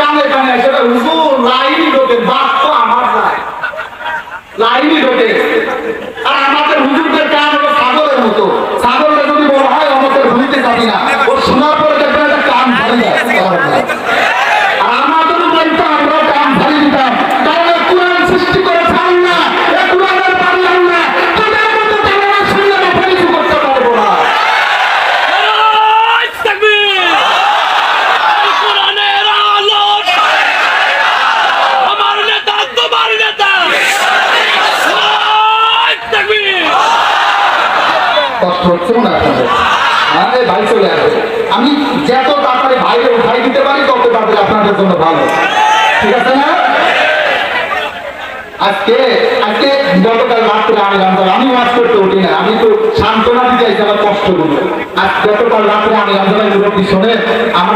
কানে কানে সেটা হুজুর লাইনই ঢোকে, বাদ তো আমার নাই, লাইনই ঢোকে। আর আমাদের হুজুরদের কান হলো ছাগলের মতো, ছাগলটা যদি বলা হয় আমাদের ভুলিতে যাবি না, ও শোনার পরে দেখবেন একটা কান ধরে যায়। আর আমাদের বলতো আমরা কান ধরে দিতাম, কারণ কোরআন সৃষ্টি করেছে আল্লাহ, এই কোরআনের পারি আল্লাহ, তোদের মতো তারা শুনলে মাথা নিচু করতে পারবো না। কষ্ট হচ্ছে না আপনাদের? আরে ভাই চলে আসবে, আমি যত তাড়াতাড়ি ভাইকে উঠাই দিতে পারি তত তাড়াতাড়ি আপনাদের জন্য ভালো, ঠিক আছে না? আজকে আজকে গতকাল রাত্রে আমি জানতাম, আমি ওয়াজ করতে উঠি না, আমি তো সান্ত্বনা দিতে চাইছি আমার কষ্টগুলো। আজ গতকাল রাত্রে আমি জানতাম শুনে আমার